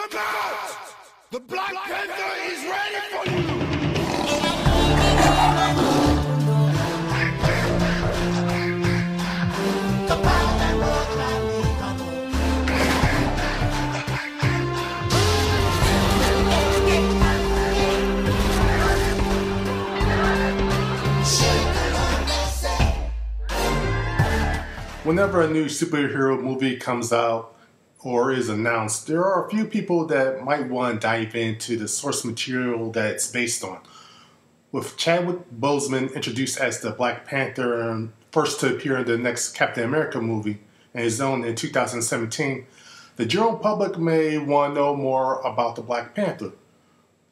Look out! The Black Panther is ready for you! Whenever a new superhero movie comes out or is announced, there are a few people that might want to dive into the source material that it's based on. With Chadwick Boseman introduced as the Black Panther and first to appear in the next Captain America movie and his own in 2017, the general public may want to know more about the Black Panther.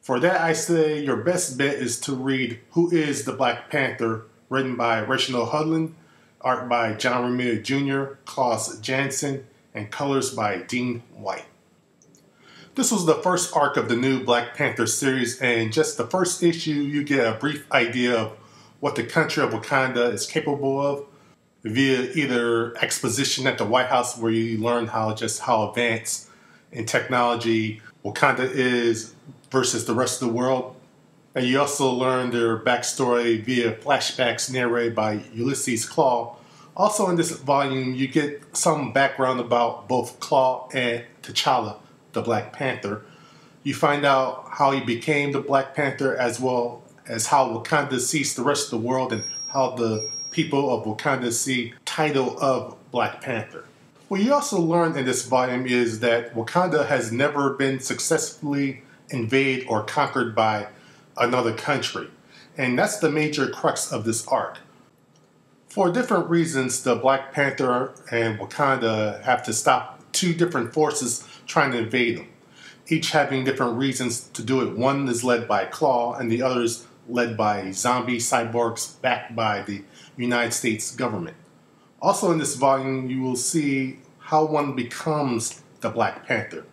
For that, I say your best bet is to read Who is the Black Panther, written by Reginald Hudlin, art by John Romita Jr., Klaus Janson, and colors by Dean White. This was the first arc of the new Black Panther series, and in just the first issue you get a brief idea of what the country of Wakanda is capable of via either exposition at the White House, where you learn how advanced in technology Wakanda is versus the rest of the world. And you also learn their backstory via flashbacks narrated by Ulysses Claw. Also in this volume, you get some background about both Claw and T'Challa, the Black Panther. You find out how he became the Black Panther, as well as how Wakanda sees the rest of the world and how the people of Wakanda see the title of Black Panther. What you also learn in this volume is that Wakanda has never been successfully invaded or conquered by another country, and that's the major crux of this arc. For different reasons, the Black Panther and Wakanda have to stop two different forces trying to invade them, each having different reasons to do it. One is led by Claw and the other is led by zombie cyborgs backed by the United States government. Also in this volume, you will see how one becomes the Black Panther.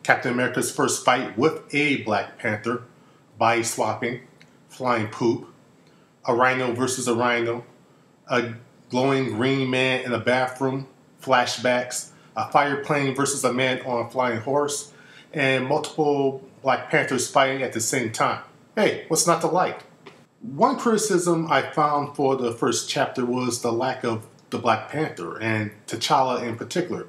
Captain America's first fight with a Black Panther, body swapping, flying poop, a rhino versus a rhino, a glowing green man in a bathroom, flashbacks, a fire plane versus a man on a flying horse, and multiple Black Panthers fighting at the same time. Hey, what's not to like? One criticism I found for the first chapter was the lack of the Black Panther, and T'Challa in particular.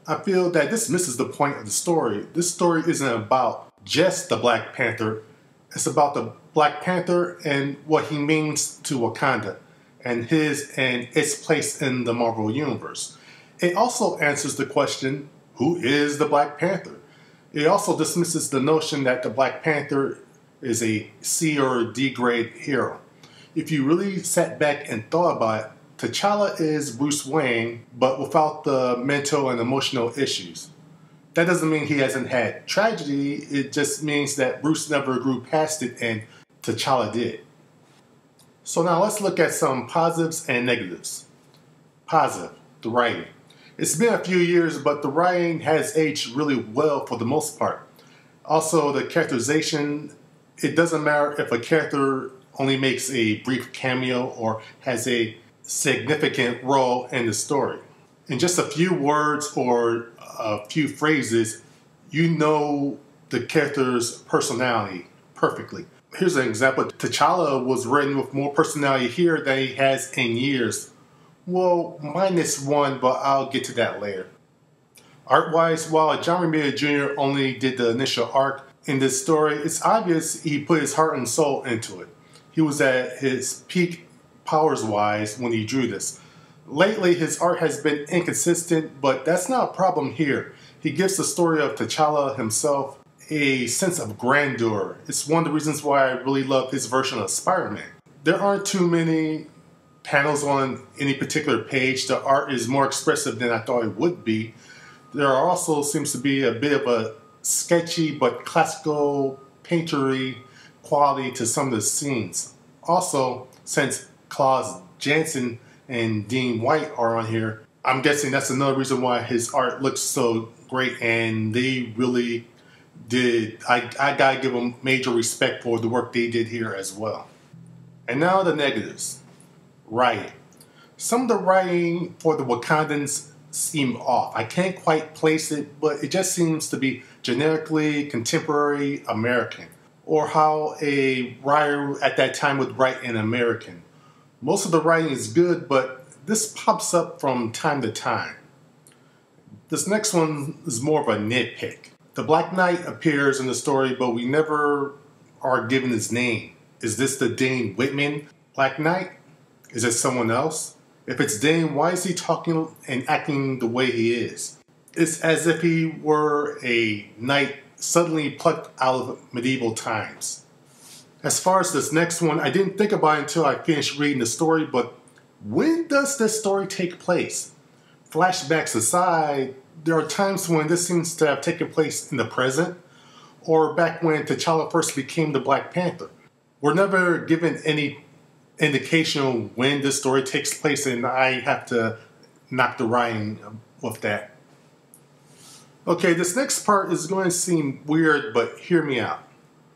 I feel that this misses the point of the story. This story isn't about just the Black Panther. It's about the Black Panther and what he means to Wakanda and his and its place in the Marvel Universe. It also answers the question, who is the Black Panther? It also dismisses the notion that the Black Panther is a C or D grade hero. If you really sat back and thought about it, T'Challa is Bruce Wayne, but without the mental and emotional issues. That doesn't mean he hasn't had tragedy, it just means that Bruce never grew past it and T'Challa did. So now let's look at some positives and negatives. Positive, the writing. It's been a few years, but the writing has aged really well for the most part. Also, the characterization, it doesn't matter if a character only makes a brief cameo or has a significant role in the story. In just a few words or a few phrases, you know the character's personality perfectly. Here's an example. T'Challa was written with more personality here than he has in years. Well, minus one, but I'll get to that later. Art-wise, while John Romita Jr. only did the initial arc in this story, it's obvious he put his heart and soul into it. He was at his peak powers-wise when he drew this. Lately, his art has been inconsistent, but that's not a problem here. He gives the story of T'Challa himself a sense of grandeur. It's one of the reasons why I really love his version of Spider-Man. There aren't too many panels on any particular page. The art is more expressive than I thought it would be. There also seems to be a bit of a sketchy but classical painterly quality to some of the scenes. Also, since Klaus Janson and Dean White are on here, I'm guessing that's another reason why his art looks so great, and they really did. I gotta give them major respect for the work they did here as well. And now the negatives. Writing. Some of the writing for the Wakandans seem off. I can't quite place it, but it just seems to be generically contemporary American, or how a writer at that time would write in American. Most of the writing is good, but this pops up from time to time. This next one is more of a nitpick. The Black Knight appears in the story, but we never are given his name. Is this the Dane Whitman Black Knight? Is it someone else? If it's Dane, why is he talking and acting the way he is? It's as if he were a knight suddenly plucked out of medieval times. As far as this next one, I didn't think about it until I finished reading the story, but when does this story take place? Flashbacks aside, there are times when this seems to have taken place in the present, or back when T'Challa first became the Black Panther. We're never given any indication of when this story takes place, and I have to knock the writing with that. Okay, this next part is going to seem weird, but hear me out.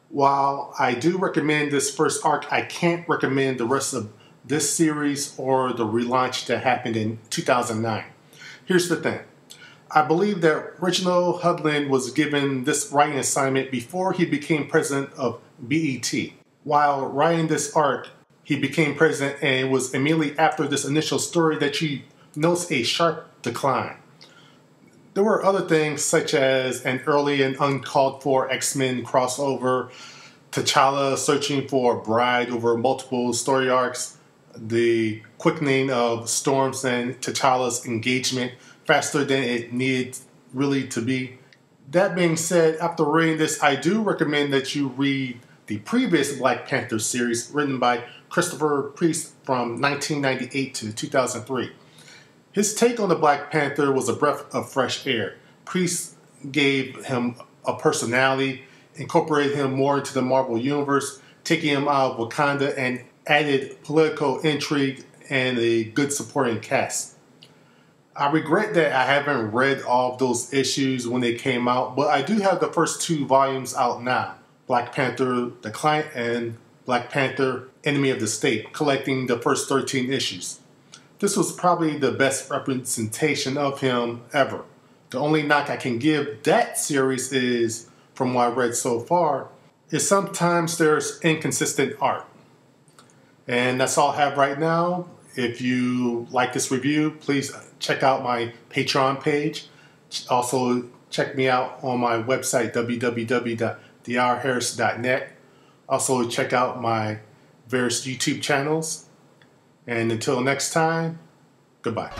While I do recommend this first arc, I can't recommend the rest of this series or the relaunch that happened in 2009. Here's the thing. I believe that Reginald Hudlin was given this writing assignment before he became president of BET. While writing this arc, he became president, and it was immediately after this initial story that you notice a sharp decline. There were other things such as an early and uncalled for X-Men crossover, T'Challa searching for a bride over multiple story arcs, the quickening of Storm's and T'Challa's engagement faster than it needed really to be. That being said, after reading this, I do recommend that you read the previous Black Panther series written by Christopher Priest from 1998 to 2003. His take on the Black Panther was a breath of fresh air. Priest gave him a personality, incorporated him more into the Marvel Universe, taking him out of Wakanda, and added political intrigue and a good supporting cast. I regret that I haven't read all of those issues when they came out, but I do have the first 2 volumes out now. Black Panther, The Client, and Black Panther, Enemy of the State, collecting the first 13 issues. This was probably the best representation of him ever. The only knock I can give that series is, from what I read so far, is sometimes there's inconsistent art. And that's all I have right now. If you like this review, please check out my Patreon page. Also, check me out on my website, www.DiarraGiftz.net. Also, check out my various YouTube channels. And until next time, goodbye.